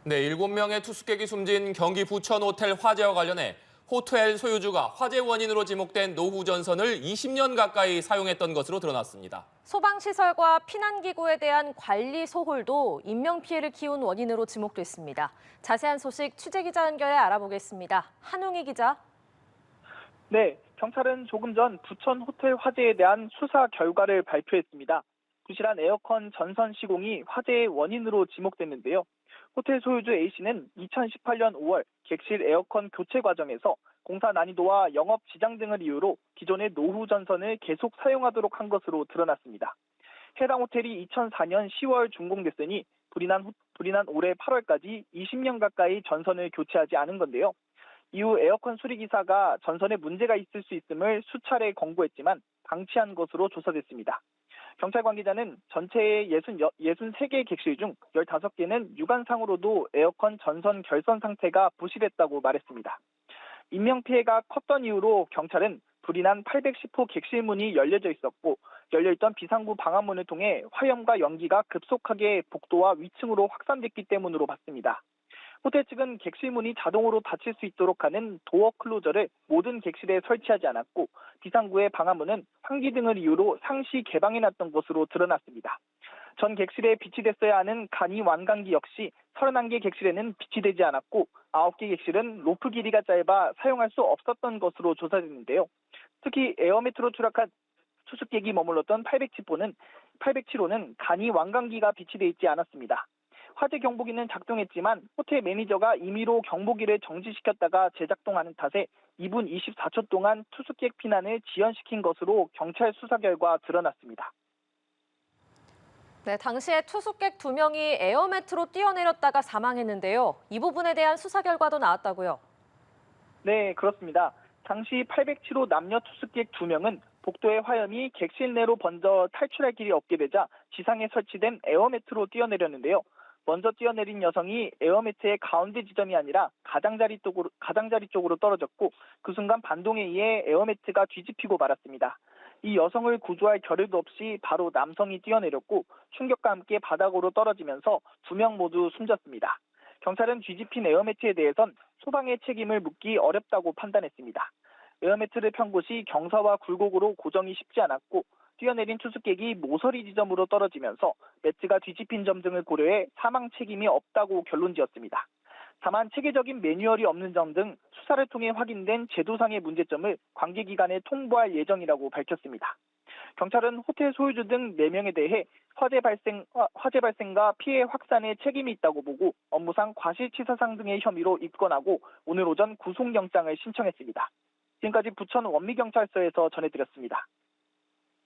네, 7명의 투숙객이 숨진 경기 부천 호텔 화재와 관련해 호텔 소유주가 화재 원인으로 지목된 노후 전선을 20년 가까이 사용했던 것으로 드러났습니다. 소방시설과 피난기구에 대한 관리 소홀도 인명피해를 키운 원인으로 지목됐습니다. 자세한 소식 취재기자 연결해 알아보겠습니다. 한웅희 기자. 네, 경찰은 조금 전 부천 호텔 화재에 대한 수사 결과를 발표했습니다. 부실한 에어컨 전선 시공이 화재의 원인으로 지목됐는데요. 호텔 소유주 A씨는 2018년 5월 객실 에어컨 교체 과정에서 공사 난이도와 영업 지장 등을 이유로 기존의 노후 전선을 계속 사용하도록 한 것으로 드러났습니다. 해당 호텔이 2004년 10월 준공됐으니 불이 난 올해 8월까지 20년 가까이 전선을 교체하지 않은 건데요. 이후 에어컨 수리기사가 전선에 문제가 있을 수 있음을 수차례 권고했지만 방치한 것으로 조사됐습니다. 경찰 관계자는 전체의 63개 객실 중 15개는 유관상으로도 에어컨 전선 결선 상태가 부실했다고 말했습니다. 인명피해가 컸던 이유로 경찰은 불이 난 810호 객실 문이 열려져 있었고 열려있던 비상구 방화문을 통해 화염과 연기가 급속하게 복도와 위층으로 확산됐기 때문으로 봤습니다. 호텔 측은 객실 문이 자동으로 닫힐 수 있도록 하는 도어 클로저를 모든 객실에 설치하지 않았고 비상구의 방화문은 환기 등을 이유로 상시 개방해놨던 것으로 드러났습니다. 전 객실에 비치됐어야 하는 간이 완강기 역시 31개 객실에는 비치되지 않았고 9개 객실은 로프 길이가 짧아 사용할 수 없었던 것으로 조사됐는데요. 특히 에어매트로 추락한 투숙객이 머물렀던 807호는 간이 완강기가 비치돼 있지 않았습니다. 화재 경보기는 작동했지만 호텔 매니저가 임의로 경보기를 정지시켰다가 재작동하는 탓에 2분 24초 동안 투숙객 피난을 지연시킨 것으로 경찰 수사 결과 드러났습니다. 네, 당시에 투숙객 2명이 에어매트로 뛰어내렸다가 사망했는데요. 이 부분에 대한 수사 결과도 나왔다고요. 네, 그렇습니다. 당시 807호 남녀 투숙객 2명은 복도의 화염이 객실 내로 번져 탈출할 길이 없게 되자 지상에 설치된 에어매트로 뛰어내렸는데요. 먼저 뛰어내린 여성이 에어매트의 가운데 지점이 아니라 가장자리 쪽으로 떨어졌고 그 순간 반동에 의해 에어매트가 뒤집히고 말았습니다. 이 여성을 구조할 겨를도 없이 바로 남성이 뛰어내렸고 충격과 함께 바닥으로 떨어지면서 2명 모두 숨졌습니다. 경찰은 뒤집힌 에어매트에 대해선 소방의 책임을 묻기 어렵다고 판단했습니다. 에어매트를 편 곳이 경사와 굴곡으로 고정이 쉽지 않았고 뛰어내린 투숙객이 모서리 지점으로 떨어지면서 매트가 뒤집힌 점 등을 고려해 사망 책임이 없다고 결론지었습니다. 다만 체계적인 매뉴얼이 없는 점 등 수사를 통해 확인된 제도상의 문제점을 관계기관에 통보할 예정이라고 밝혔습니다. 경찰은 호텔 소유주 등 4명에 대해 화재 발생과 피해 확산에 책임이 있다고 보고 업무상 과실치사상 등의 혐의로 입건하고 오늘 오전 구속영장을 신청했습니다. 지금까지 부천 원미경찰서에서 전해드렸습니다.